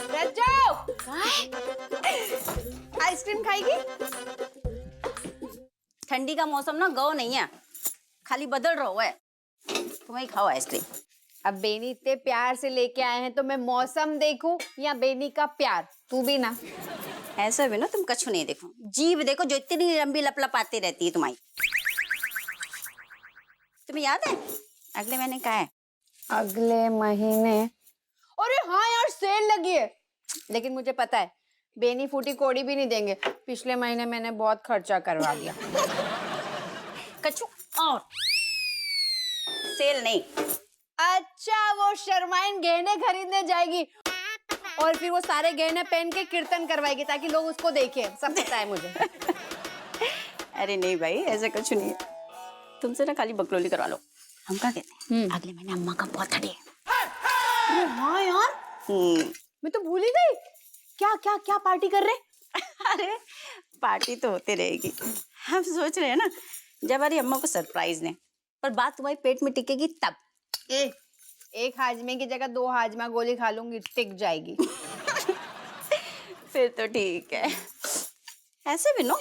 रज्जो, ice cream खाएगी? ठंडी का मौसम ना गो नहीं है, खाली बदल रहा है। तुम ही खाओ आइसक्रीम। अब बेनी इतने प्यार से लेके आए हैं तो मैं मौसम देखूं या बेनी का प्यार? तू भी ना। ऐसा भी ना, तुम कछु नहीं देखो, जीभ देखो जो इतनी लंबी लपलपाती रहती है तुम्हारी। तुम्हें याद है अगले महीने का है? अगले महीने? अरे हाँ यार, सेल लगी है। लेकिन मुझे पता है बेनी फूटी कोड़ी भी नहीं देंगे। पिछले महीने मैंने बहुत खर्चा करवा दिया। कछु और सेल नहीं। अच्छा, वो शर्माइन गहने खरीदने जाएगी और फिर वो सारे गहने पहन के कीर्तन करवाएगी ताकि लोग उसको देखें। सब पता है मुझे। अरे नहीं भाई, ऐसा कुछ नहीं है। तुमसे ना खाली बकलोली करवा लो। हम क्या कहते हैं, अगले महीने अम्मा का बर्थडे है। हाँ यार, मैं तो भूल ही गई। क्या क्या क्या पार्टी कर रहे? अरे पार्टी तो होती रहेगी। हम सोच रहे हैं ना जब हमारी अम्मा को सरप्राइज दें, पर बात तुम्हारे पेट में टिकेगी तब। एक हाजमे की जगह 2 हाजमा गोली खा लूंगी, टिक जाएगी। फिर तो ठीक है। ऐसे भी नो,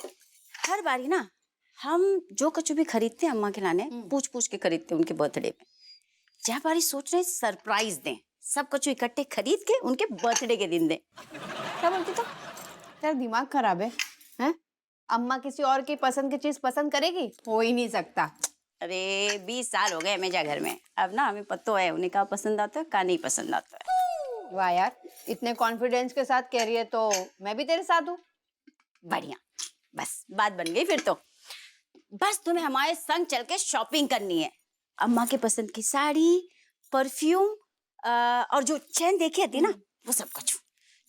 हर बारी ना हम जो कुछ भी खरीदते हैं अम्मा के लाने, पूछ पूछ के खरीदते हैं उनके बर्थडे पे। जब बारी सोच रहे सरप्राइज दें, सब कुछ इकट्ठे खरीद के उनके बर्थडे के दिन दें। क्या बोलती तो? तेरा दिमाग खराब है? हैं? अम्मा किसी और की पसंद की चीज पसंद करेगी? हो ही नहीं सकता। अरे 20 साल हो गए हमें जा घर में, अब ना हमें पता है उन्हें का पसंद आता है का नहीं पसंद आता है। वाह यार, इतने कॉन्फिडेंस के साथ कह रही है तो मैं भी तेरे साथ हूँ। बढ़िया, बस बात बन गई फिर तो। बस तुम्हें हमारे संग चल के शॉपिंग करनी है। अम्मा के पसंद की साड़ी, परफ्यूम और जो चैन देखी आती ना, वो सब कुछ।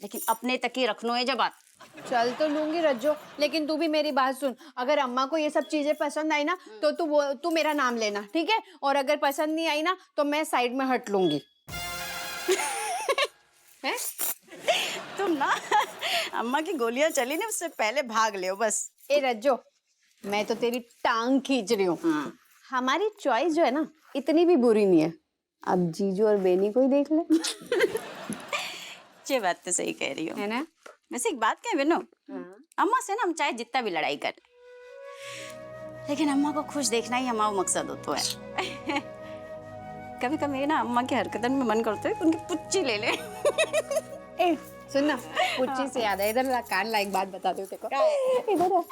लेकिन अपने तक ही रखनो है जब बात। चल तो लूंगी रज्जो, लेकिन तू भी मेरी बात सुन। अगर अम्मा को ये सब चीजें पसंद आई ना तो तू मेरा नाम लेना, ठीक है? और अगर पसंद नहीं आई ना तो मैं साइड में हट लूंगी। हैं? तुम ना अम्मा की गोलियां चली ना, उससे पहले भाग ले बस। ए रज्जो, मैं तो तेरी टांग खींच रही हूँ। हमारी चॉइस जो है ना, इतनी भी बुरी नहीं है। अब जीजू और बेनी को ही देख ले। ये बात तो सही कह रही हो, है ना? वैसे एक बात कहें बिनो, अम्मा से ना हम चाहे जितना भी लड़ाई कर, लेकिन अम्मा को खुश देखना ही हमारा मकसद होता है। कभी कभी ना अम्मा की हरकतन में मन करता है उनकी पुच्ची ले ले। ए सुन ना, पुच्ची से याद है, इधर कान ला, एक बात बता दूं तेरे को। इधर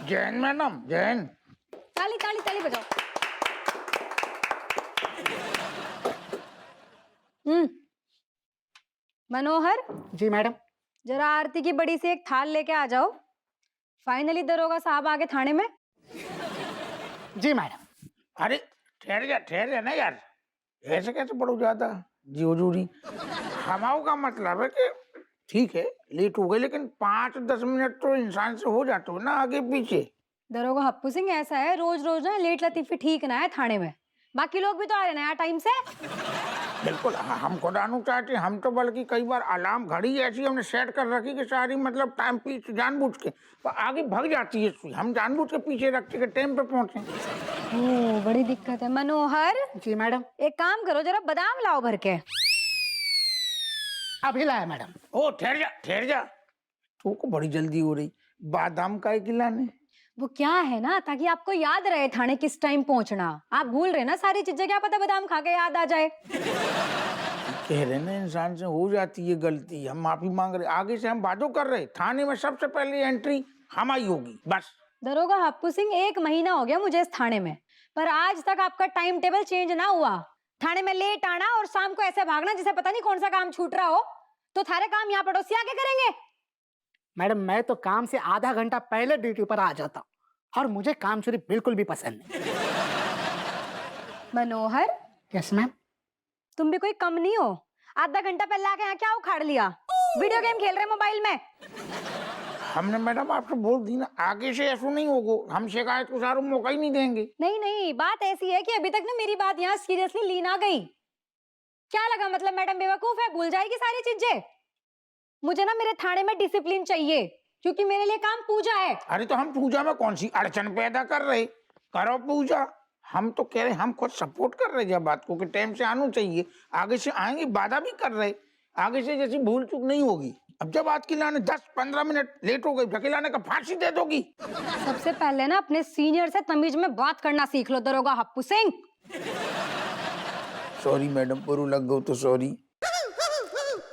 जैन मैडम, जैन। ताली ताली ताली बजाओ। मनोहर, जी मैडम। जरा आरती की बड़ी सी एक थाल लेके आ जाओ। फाइनली दरोगा साहब आ गए थाने में। जी मैडम। अरे ठहर जा ना यार, ऐसे कैसे पढ़ो जाता जी हजूरी। हमाओ का मतलब है कि ठीक है लेट हो गए, लेकिन 5-10 मिनट तो इंसान से हो जाते हो ना आगे पीछे। दरोगा हप्पू सिंह, ऐसा है रोज रोज ना लेट लतीफी ठीक ना है थाने में। बाकी लोग भी तो आ रहे ना यार टाइम से। बिल्कुल, हम खुद आना चाहते, हम तो बल्कि कई बार अलार्म घड़ी ऐसी हमने सेट कर रखी कि सारी मतलब टाइम पीछे जानबूझ के तो आगे भाग जाती है सुई, हम जानबूझ के पीछे रखते के टाइम पे पहुंचे। ओ, बड़ी दिक्कत है। मनोहर जी मैडम। एक काम करो, जरा बादाम लाओ भर के। अभी लाया मैडम। ओ ठहर जा, तू को बड़ी जल्दी हो रही, बादाम का एक लाने। वो क्या है ना, ताकि आपको याद रहे थाने किस टाइम पहुंचना। आप भूल रहे ना सारी चीजें, क्या पता बादाम खा के याद आ जाए। कह रहे ना इंसान से हो जाती है गलती, हम माफी मांग रहे, आगे से हम वादो कर रहे थाने में सबसे पहले एंट्री हमारी होगी बस। दरोगा हप्पू सिंह, 1 महीना हो गया मुझे इस थाने में, पर आज तक आपका टाइम टेबल चेंज ना हुआ। थाने में लेट आना और शाम को ऐसे भागना जिसे पता नहीं कौन सा काम छूट रहा हो। तो थारे काम यहाँ पड़ोसी आके करेंगे। मैडम मैं तो काम से आधा घंटा पहले ड्यूटी पर आ जाता हूँ और मुझे काम चोरी बिल्कुल भी पसंद नहीं। मनोहर, यस मैम। तुम भी कोई कम नहीं हो। आधा घंटा पहले आके यहाँ क्या उखाड़ लिया? वीडियो गेम खेल रहे मोबाइल में। हमने मैडम आपसे बोल दी ना, आगे से ऐसा नहीं होगा, हम शिकायत को सारा मौका ही नहीं देंगे। नहीं नहीं, बात ऐसी है कि अभी तक ना मेरी बात यहाँ सीरियसली ली ना गई। क्या लगा मतलब मैडम बेवकूफ है, भूल जाएगी सारी चीजें? मुझे ना मेरे थाने में डिसिप्लिन चाहिए, क्योंकि मेरे लिए काम पूजा है। अरे तो हम पूजा में कौन सी अड़चन पैदा कर रहे? करो पूजा। हम तो कह रहे, हम खुद सपोर्ट कर रहे जब बात को कि टाइम से आना चाहिए, आगे से आएंगे, वादा भी कर रहे, आगे से जैसी भूल चूक नहीं होगी। अब जब आज की लाने 10-15 मिनट लेट हो गई, ढकेलाने का फांसी दे दोगी। सबसे पहले ना अपने सीनियर से तमीज में बात करना सीख लो, दरोगा हप्पू सिंह। सॉरी मैडम, बुरू लग गो तो सॉरी।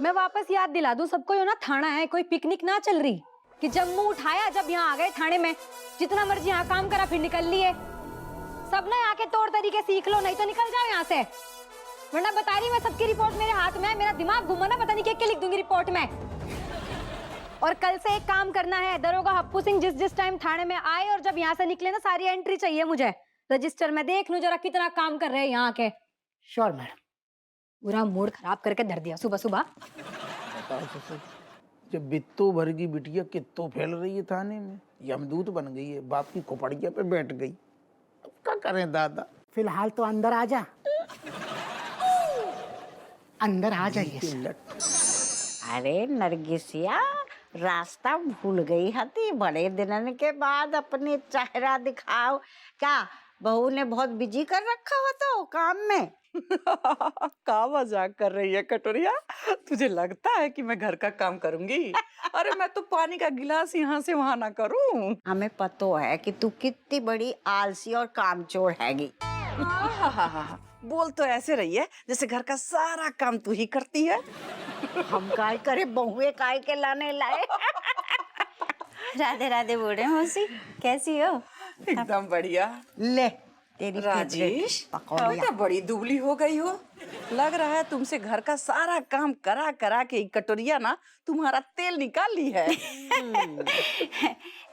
मैं वापस याद दिला दूं सबको, यो ना थाना है, कोई पिकनिक ना चल रही कि जब मुंह उठाया जब यहाँ आ गए थाने में, जितना मर्जी यहाँ काम करा फिर निकल लिए। सब ना यहाँ के तौर तरीके सीख लो, नहीं तो निकल जाओ यहाँ से, वरना बता रही मैं सबकी रिपोर्ट मेरे हाथ में है, मेरा दिमाग घुमा ना, पता नहीं क्या लिख दूंगी रिपोर्ट में। और कल से एक काम करना है, दरोगा हप्पू सिंह जिस टाइम थाने में आए और जब यहाँ से निकले ना, सारी एंट्री चाहिए मुझे, रजिस्टर में देख लूं जरा कितना काम कर रहे हैं यहाँ के। Sure madam. पूरा मूड खराब करके धर दिया सुबह सुबह। बताओ ससुर, जब बित्तो भर की बिटिया कित्तो फैल रही है थाने में, यमदूत बन गई है, बाप की खोपड़िया पे बैठ गई, अब क्या करें दादा? फिलहाल तो अंदर आ जा, अंदर आ जाइए। अरे नरगिसिया, रास्ता भूल गई हती, बड़े दिनन के बाद अपने चेहरा दिखाओ। क्या बहू ने बहुत बिजी कर रखा हो तो काम में? का मजाक कर रही है कटोरिया? तुझे लगता है कि मैं घर का काम करूंगी? अरे मैं तो पानी का गिलास यहाँ से वहां ना करूं। हमें पतो है कि तू कितनी बड़ी आलसी और कामचोर हैगी। बोल तो ऐसे रही है जैसे घर का सारा काम तू ही करती है। हम काय करे, बहुए काय के लाने लाए। राधे राधे बूढ़े मौसी, कैसी हो? एकदम बढ़िया। ले तेरी राजेश, पकौड़िया। तो बड़ी दुबली हो गई हो, लग रहा है तुमसे घर का सारा काम करा करा के कटोरिया ना तुम्हारा तेल निकाल ली है।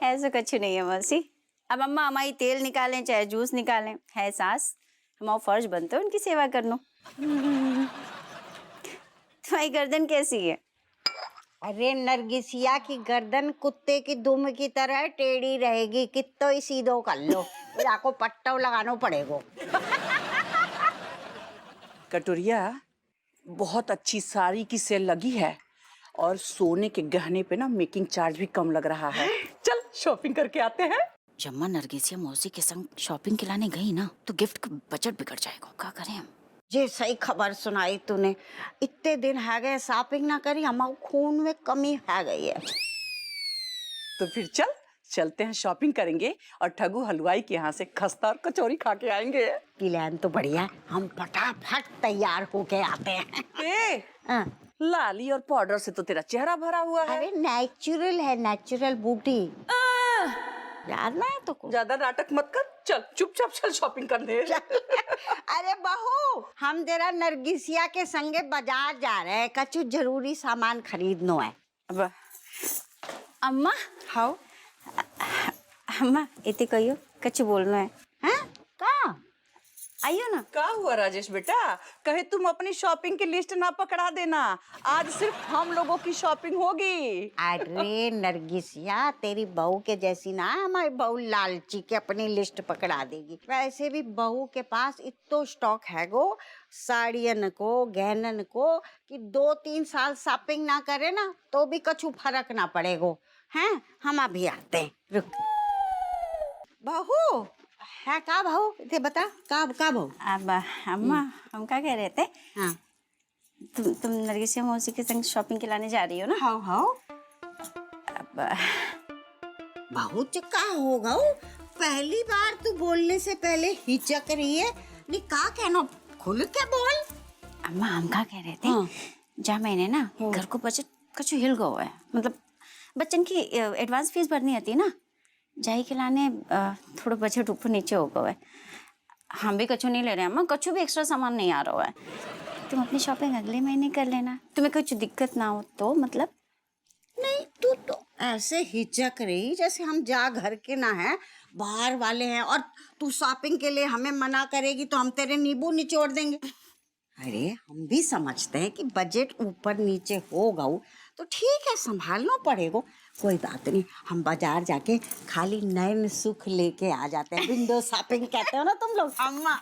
ऐसा कुछ नहीं है मौसी, अब अम्मा हमारी तेल निकालें चाहे जूस निकालें, है सास, हमारा फर्ज बनता है उनकी सेवा करना। तुम्हारी गर्दन कैसी है? अरे नरगिसिया की गर्दन कुत्ते की दुम की तरह टेढ़ी रहेगी, कितो ही सीधो कर लो, आपको पट्टा लगाना पड़ेगा। कटोरिया, बहुत अच्छी साड़ी की सेल लगी है और सोने के गहने पे ना मेकिंग चार्ज भी कम लग रहा है। चल शॉपिंग करके आते हैं। जब माँ नरगिसिया मौसी के संग शॉपिंग के लाने गई ना, तो गिफ्ट का बजट बिगड़ जाएगा, क्या करें हम? ये सही खबर सुनाई तूने, इतने दिन है गए शॉपिंग ना करी, हमारे खून में कमी है गई है। तो फिर चलते हैं, शॉपिंग करेंगे और ठगू हलवाई के यहाँ से खस्ता और कचौरी खा के आएंगे। प्लान तो बढ़िया है, हम फटाफट तैयार होके आते हैं। ए, हाँ। लाली और पाउडर से तो तेरा चेहरा भरा हुआ है। अरे नेचुरल है, नेचुरल ब्यूटी। याद ना है तो को? ज्यादा नाटक मत कर, चल चुपचाप चल शॉपिंग करने। अरे बहू, हम जरा नरगिसिया के संगे बाजार जा रहे हैं, कछु जरूरी सामान खरीदनो है। अब अम्मा, हाउ अम्मा इतनी कहियो, कछु बोलना है? हैं? कहाँ? आइयो ना। क्या हुआ राजेश बेटा, कहे तुम अपनी शॉपिंग की लिस्ट ना पकड़ा देना, आज सिर्फ हम लोगों की शॉपिंग होगी। अरे नरगिसिया, तेरी बहू के जैसी ना हमारी बहू लालची के अपनी लिस्ट पकड़ा देगी। वैसे भी बहू के पास इतो स्टॉक है गो साड़ियन को, गहनन को, कि 2-3 साल शॉपिंग ना करे ना तो भी कछु फर्क ना पड़ेगो। हैं, हम अभी आते हैं, रुक। बहू है का बहू, ये बता का बहू? अब अम्मा, हम क्या कह रहे थे, हाँ तुम नरगिसिया मौसी के संग शॉपिंग के लाने जा रही हो ना? हाँ हाँ। अब बहू चक्का होगा, पहली बार तू बोलने से पहले हिचक रही है, नहीं का कहना, खुल के बोल। अम्मा हम क्या कह रहे थे, हाँ। जा मैंने ना घर को बजट कछु हिल गो है, मतलब बच्चन की एडवांस फीस भरनी होती है ना, जाई के लाने थोड़ा बजट ऊपर नीचे हो गया है। हम भी कछु नहीं ले रहे अम्मा, कछु भी एक्स्ट्रा सामान नहीं आ रहा है। तुम अपनी शॉपिंग अगले महीने कर लेना, तुम्हें कुछ दिक्कत ना हो तो। मतलब नहीं, तू तो ऐसे हिचक रही जैसे हम जा घर के ना है, बाहर वाले हैं, और तू शॉपिंग के लिए हमें मना करेगी तो हम तेरे नींबू निचोड़ देंगे। अरे हम भी समझते हैं कि बजट ऊपर नीचे होगा तो ठीक है, संभालना पड़ेगा, कोई बात नहीं, हम बाजार जाके खाली नैन सुख लेके आ जाते हैं। विंडो शॉपिंग कहते हो ना तुम लोग। अम्मा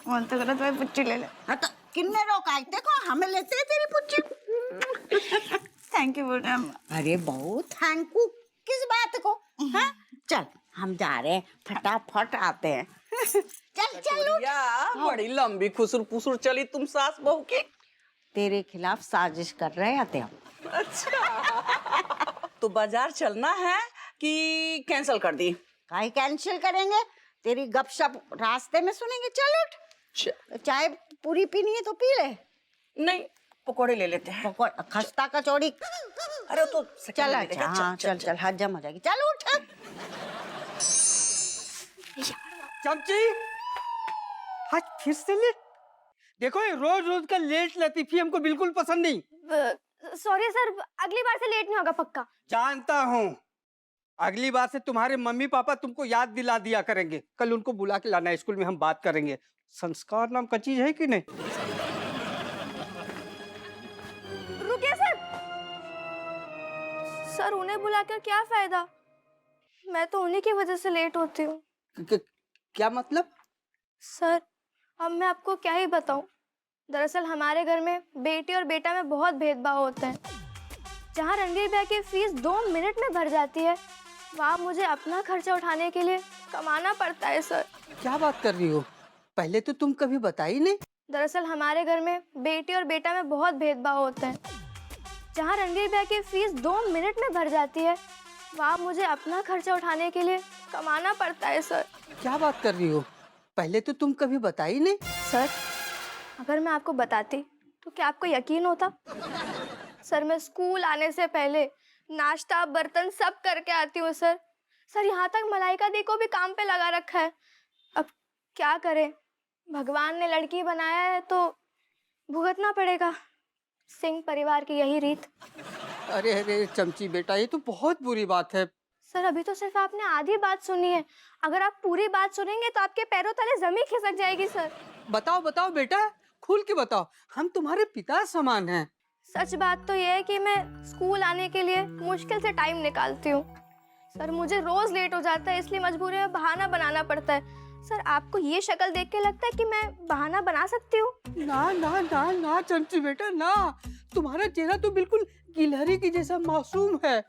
मन तो करो तुम्हें पुच्ची ले ले। हाँ तो किन्ने रोकाई देखो हमें लेते हैं तेरी पुच्ची। थैंक यू बोल अम्मा। अरे बहुत थैंक यू किस बात को? हाँ चल हम जा रहे हैं, फटाफट आते हैं। चल चल उठ। या बड़ी लंबी खुसुर पुसुर चली तुम सास बहू की। तेरे खिलाफ साजिश कर रहे हैं हम। अच्छा तो बाजार चलना है कि कैंसिल कर दी? काहे कैंसिल करेंगे, तेरी गपशप रास्ते में सुनेंगे। चल उठ, चाय पूरी पीनी है तो पी ले। नहीं पकोड़े ले लेते हैं। खस्ता कचौड़ी। अरे तो चल अच्छा हाँ चल चल हजम हो जाएगी। चल उठ। चमची आज फिर से लेट। देखो ये रोज रोज का लेट लतीफी हमको बिल्कुल पसंद नहीं। सॉरी सर, अगली बार से लेट नहीं होगा पक्का। जानता हूँ अगली बार से तुम्हारे मम्मी पापा तुमको याद दिला दिया करेंगे। कल उनको बुला के लाना, स्कूल में हम बात करेंगे। संस्कार नाम का चीज है कि नहीं? रुकिए सर। सर उन्हें बुलाकर क्या फायदा, मैं तो उन्हीं की वजह से लेट होती हूँ। क्या मतलब? सर अब मैं आपको क्या ही बताऊं, दरअसल हमारे घर में बेटी और बेटा में बहुत भेदभाव होता है। जहाँ रणवीर भैया की फीस 2 मिनट में भर जाती है, वहाँ मुझे अपना खर्चा उठाने के लिए कमाना पड़ता है। सर क्या बात कर रही हो, पहले तो तुम कभी बताई नहीं। दरअसल हमारे घर में बेटी और बेटा में बहुत भेदभाव होता है। जहाँ रणवीर भैया की फीस 2 मिनट में भर जाती है, वहाँ मुझे अपना खर्चा उठाने के लिए कमाना पड़ता है। सर क्या बात कर रही हो, पहले तो तुम कभी बताई नहीं। सर अगर मैं आपको बताती तो क्या आपको यकीन होता? सर मैं स्कूल आने से पहले नाश्ता बर्तन सब करके आती हूँ सर। सर यहाँ तक मलाइका दी को भी काम पे लगा रखा है। अब क्या करें, भगवान ने लड़की बनाया है तो भुगतना पड़ेगा। सिंह परिवार की यही रीत। अरे अरे चमची बेटा, ये तो बहुत बुरी बात है। सर अभी तो सिर्फ आपने आधी बात सुनी है, अगर आप पूरी बात सुनेंगे तो आपके पैरों तले जमीन खिसक जाएगी। सर बताओ बताओ बेटा, खुल के बताओ, हम तुम्हारे पिता समान हैं। सच बात तो यह है कि मैं स्कूल आने के लिए मुश्किल से टाइम निकालती हूँ। सर मुझे रोज लेट हो जाता है, इसलिए मजबूरी में बहाना बनाना पड़ता है। सर आपको ये शक्ल देख के लगता है कि मैं बहाना बना सकती हूँ? ना ना ना ना चमची बेटा ना, तुम्हारा चेहरा तो बिल्कुल गिलहरी की जैसा मासूम है।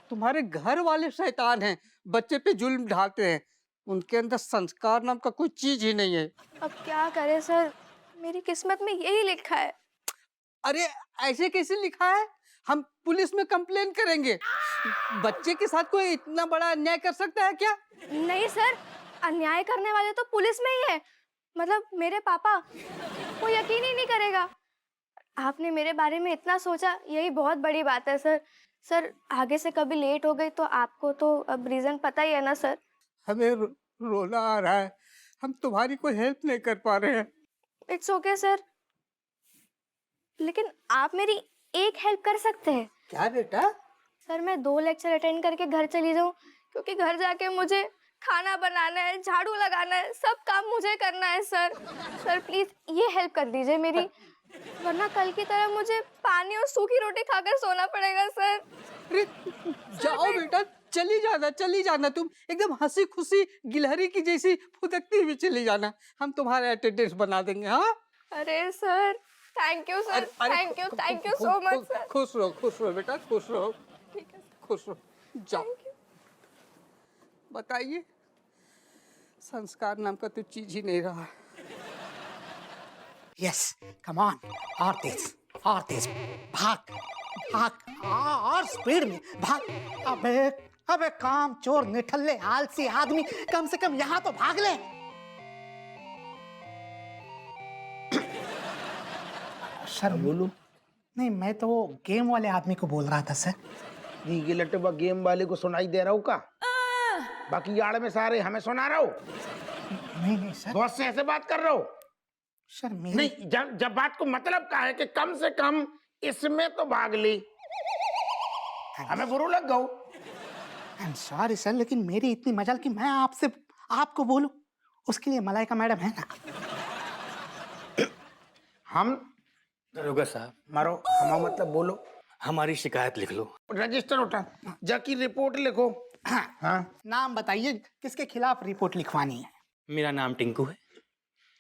तुम्हारे घर वाले शैतान हैं, बच्चे पे जुल्म ढाते हैं। उनके अंदर संस्कार नाम का कोई चीज ही नहीं है। अब क्या करें सर, मेरी किस्मत में यही लिखा है। अरे ऐसे कैसे लिखा है, हम पुलिस में कंप्लेन करेंगे। बच्चे के साथ कोई इतना बड़ा अन्याय कर सकता है क्या? नहीं सर, अन्याय करने वाले तो पुलिस में ही है, मतलब मेरे पापा। वो यकीन ही नहीं करेगा। आपने मेरे बारे में इतना सोचा, यही बहुत बड़ी बात है सर। सर आगे से कभी लेट हो गई तो आपको तो अब रीजन पता ही है ना सर। हमें रोना आ रहा है, हम तुम्हारी कोई हेल्प नहीं कर पा रहे हैं। इट्स ओके सर, लेकिन आप मेरी एक हेल्प कर सकते हैं। क्या बेटा? सर मैं 2 लेक्चर अटेंड करके घर चली जाऊँ, क्योंकि घर जाके मुझे खाना बनाना है, झाड़ू लगाना है, सब काम मुझे करना है। सर सर प्लीज ये हेल्प कर दीजिए मेरी, वरना कल की तरह मुझे पानी और सूखी रोटी खाकर सोना पड़ेगा। सर अरे जाओ बेटा, चली जाना, तुम एकदम हंसी खुशी गिलहरी की जैसी फुदकती हुई चली जाना। हम तुम्हारा अटेंडेंस बना देंगे। हाँ अरे sir thank you sir, thank you so much sir. खुश रहो बेटा, खुश रहो, खुश रहो। जाओ बताइए, संस्कार नाम का तो चीज ही नहीं रहा। यस कम ऑन, और तेज भाग भाग और स्पीड में भाग। अबे काम चोर निठल्ले आलसी आदमी, कम से कम यहाँ तो भाग ले। सर बोलो। नहीं, मैं तो वो गेम वाले आदमी को बोल रहा था सर। नहीं ये लटवा गेम वाले को सुनाई दे रहा हूँ का? बाकी यार में सारे हमें सुना रहा हूँ। नहीं सर, बॉस से ऐसे बात कर रहा हूँ? सर मेरी नहीं जब बात को मतलब का है कि कम से कम इसमें तो भाग ली, हमें बुरा लग गो। आई एम सॉरी सर, लेकिन मेरी इतनी मजाल कि मैं आपको बोलूं, उसके लिए मलाइका मैडम है ना। हम दरोगा साहब, मारो हम मतलब बोलो। हमारी शिकायत लिख लो। रजिस्टर उठा, जाकी रिपोर्ट लिखो। हाँ नाम बताइए, किसके खिलाफ रिपोर्ट लिखवानी है? मेरा नाम टिंकू है,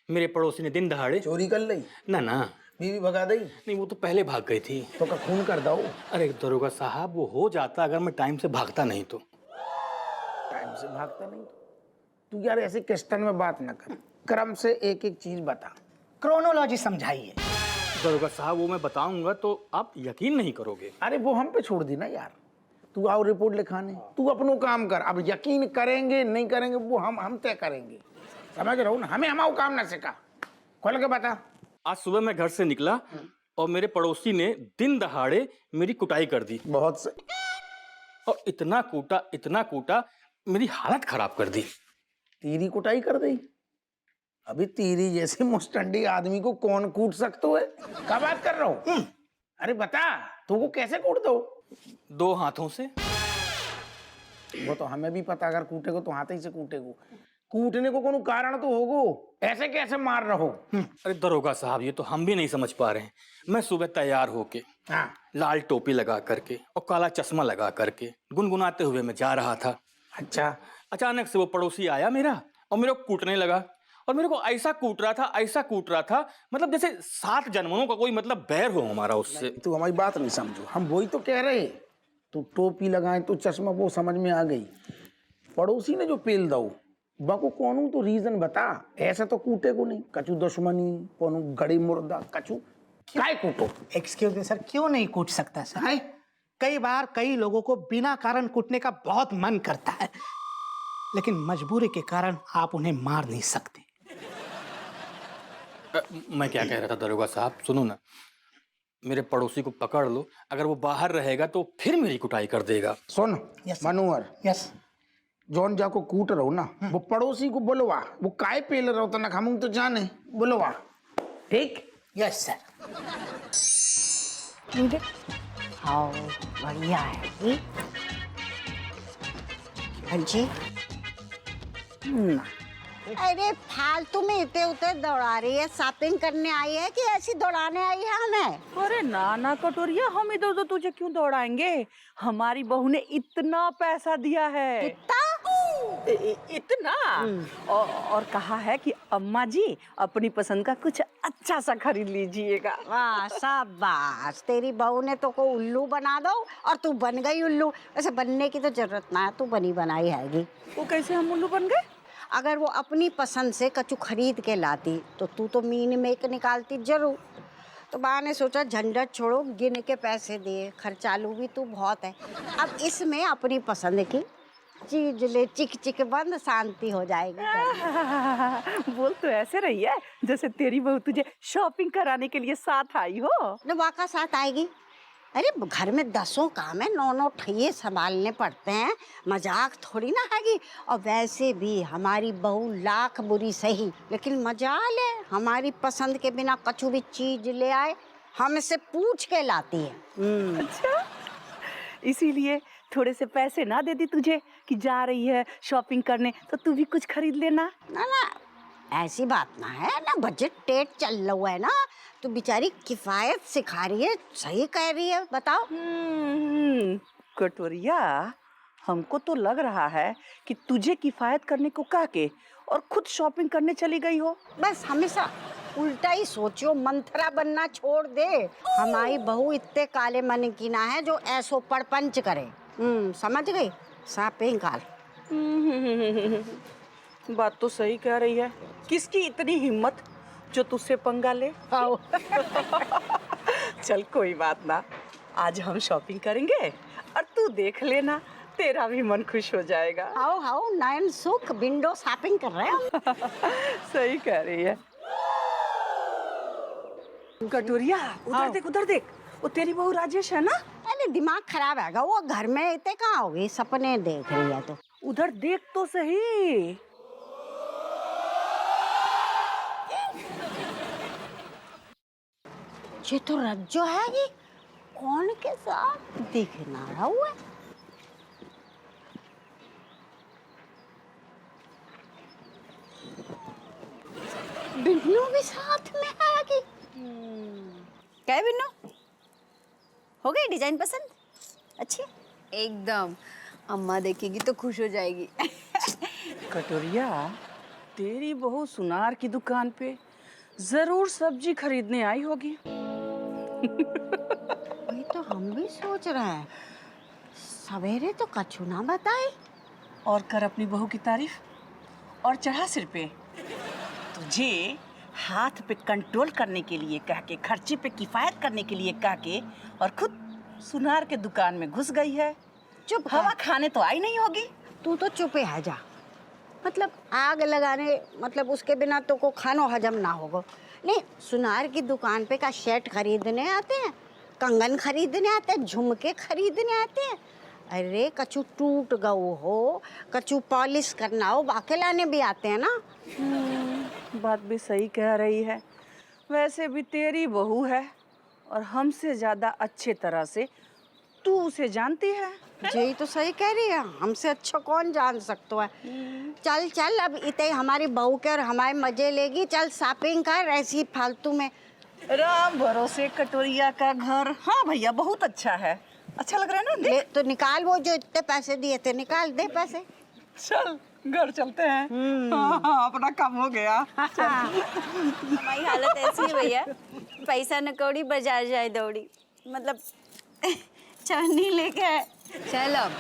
मेरे पड़ोसी ने दिन दहाड़े चोरी कर ली, ना ना, बीवी भगा दी नहीं वो तो पहले भाग गई थी। तो का खून कर दो। अरे दरोगा साहब, वो हो जाता अगर मैं टाइम से भागता नहीं तो। टाइम से भागता नहीं तू यार, ऐसे क्वेश्चन में बात ना कर, क्रम से एक एक चीज बता। क्रोनोलॉजी समझाइए। दरोगा साहब वो मैं बताऊंगा तो आप यकीन नहीं करोगे। अरे वो हम पे छोड़ दी ना यार, तू आओ रिपोर्ट लिखाने, तू अपनो काम कर। अब यकीन करेंगे नहीं करेंगे वो हम तय करेंगे, समझ रहे हो ना। हमें हमारा काम ना सिखा, खोल के बता। आज सुबह मैं घर से निकला और मेरे पड़ोसी ने दिन दहाड़े मेरी कुटाई कर दी, बहुत से और इतना कूटा मेरी हालत खराब कर दी। तेरी कुटाई कर दी? अभी तेरी जैसे मुस्टंडी आदमी को कौन कूट सकते है? क्या बात कर रहा हो? अरे बता, तू को कैसे कूट दो? 2 हाथों से। वो तो हमें भी पता, अगर कूटेगो तो हाथ ही से कूटेगो। कूटने को कोनो कारण तो होगो, ऐसे कैसे मार रहो? अरे दरोगा साहब ये तो हम भी नहीं समझ पा रहे हैं। मैं सुबह तैयार होके, हाँ, लाल टोपी लगा करके और काला चश्मा लगा करके गुनगुनाते हुए मैं जा रहा था। अच्छा, अचानक से वो पड़ोसी आया मेरा और मेरे को कूटने लगा, और मेरे को ऐसा कूट रहा था मतलब जैसे 7 जन्मों का कोई मतलब बैर हो हमारा उससे। तू हमारी बात नहीं समझो, हम वही तो कह रहे। तू टोपी लगाए तो चश्मा, वो समझ में आ गई। पड़ोसी ने जो पेल दो बाको कौन तो रीजन बता। ऐसा तो कूटे को नहीं, कछु दुश्मनी, कौन गड़ी मुर्दा, कछु काय कूटो। एक्सक्यूज मी सर, क्यों नहीं कूट सकता सर? है कई बार कई लोगों को बिना कारण कूटने का बहुत मन करता है, लेकिन मजबूरी के कारण आप उन्हें मार नहीं सकते। मैं क्या कह रहा था दरोगा साहब, सुनो ना, मेरे पड़ोसी को पकड़ लो, अगर वो बाहर रहेगा तो फिर मेरी कुटाई कर देगा। सुन Yes, sir. मनोहर, यस जौन जाको कूट रहो ना, वो पड़ोसी को बोलवा, वो काय पेल रहो तो ना हम तो जाने, बोलवा, ठीक? Yes sir. हाँ बढ़िया है जी। हाँ जी। अरे फालतू में इतने उतने दौड़ा रही है, शॉपिंग करने आई है कि ऐसी दौड़ाने आई है हमें? अरे ना ना कटोरिया, हम इधर उधर तुझे क्यों दौड़ाएंगे? हमारी बहू ने इतना पैसा दिया है। कितना? इतना और कहा है कि अम्मा जी अपनी पसंद का कुछ अच्छा सा खरीद लीजिएगा। वाह शाबाश, तेरी बहू ने तो को उल्लू बना दो और तू बन गई उल्लू। वैसे बनने की तो जरूरत ना है, तू बनी बनाई हैगी। वो कैसे हम उल्लू बन गए? अगर वो अपनी पसंद से कछु खरीद के लाती तो तू तो मीन में एक निकालती जरूर। तो बा ने सोचा झंझट छोड़ो, गिन के पैसे दिए, खर्चालू भी तू बहुत है। अब इसमें अपनी पसंद की चीज ले, चिक चिक बंद, शांति हो जाएगी। बोल तो ऐसे रही है जैसे तेरी बहू तुझे शॉपिंग कराने के लिए साथ आई हो। न वाका साथ आएगी? अरे घर में 10 काम है, 9 ठैये संभालने पड़ते हैं, मजाक थोड़ी ना हैगी। और वैसे भी हमारी बहू लाख बुरी सही, लेकिन मजाल है, हमारी पसंद के बिना कछु भी चीज ले आए हमसे पूछ के लाती है। अच्छा, इसीलिए थोड़े से पैसे ना दे दी तुझे कि जा रही है शॉपिंग करने तो तू भी कुछ खरीद लेना। ना ना ऐसी बात ना है ना, बजट टेट चल रहा है ना, तो बेचारी किफायत सिखा रही है, सही कह रही है। बताओ। कटोरिया, हमको तो लग रहा है कि तुझे किफायत करने को कह के और खुद शॉपिंग करने चली गई हो। बस हमेशा उल्टा ही सोचो, मंथरा बनना छोड़ दे। हमारी बहू इतने काले मन की ना है जो ऐसो पड़पंच करे। समझ गई? शॉपिंग कर। बात तो सही कह रही है। किसकी इतनी हिम्मत जो तुझसे पंगा ले? चल कोई बात ना, आज हम शॉपिंग करेंगे और तू देख लेना, तेरा भी मन खुश हो जाएगा। हाउ हाउ नयन सुख, विंडो शॉपिंग कर रहे हैं हम। सही कह रही है। कटोरिया, उधर देख, वो तेरी बहू राजेश है ना? अरे दिमाग खराब है, वो घर में इतने कहाँ होगी, सपने देख रही है। तो उधर देख तो सही। ये तो रज्जो है कि कौन के साथ दिख ना रहा हुआ है। बिन्नू भी साथ में है कि? क्या है बिन्नू, हो गई डिजाइन पसंद? अच्छी एकदम, अम्मा देखेगी तो खुश हो जाएगी। कटोरिया, तेरी बहू सुनार की दुकान पे जरूर सब्जी खरीदने आई होगी। वही तो हम भी सोच रहे हैं, सवेरे तो कछु ना बताए। और कर अपनी बहू की तारीफ और चढ़ा सिर पे। तुझे हाथ पे कंट्रोल करने के लिए कह के, खर्चे पे किफायत करने के लिए कह के, और खुद सुनार के दुकान में घुस गई है। चुप हवा कर, खाने तो आई नहीं होगी। तू तो चुपे है जा। मतलब आग लगाने, मतलब उसके बिना तो को खानो हजम ना होगा। नहीं, सुनार की दुकान पे का शर्ट खरीदने आते हैं, कंगन खरीदने आते हैं, झुमके खरीदने आते हैं। अरे कछु टूट गऊ हो, कछु पॉलिश करना हो, बाके लाने भी आते हैं ना। बात भी सही कह रही है। वैसे भी तेरी बहू है और हमसे ज्यादा अच्छे तरह से तू उसे जानती है। यही तो सही कह रही है, हमसे अच्छा कौन जान सकता है। चल चल, अब इतने हमारी बहू के और हमारे मजे लेगी। चल शॉपिंग कर, ऐसी फालतू में। राम भरोसे कटोरिया का घर। हाँ भैया, बहुत अच्छा है। अच्छा लग रहा है ना? ले तो निकाल, वो जो इतने पैसे दिए थे निकाल, दे पैसे। चल घर चलते हैं। हाँ, अपना काम हो गया। हमारी हालत ऐसी है भैया, पैसा न कौड़ी बाजार जाए दौड़ी। मतलब चवन्नी लेके आए। चल अब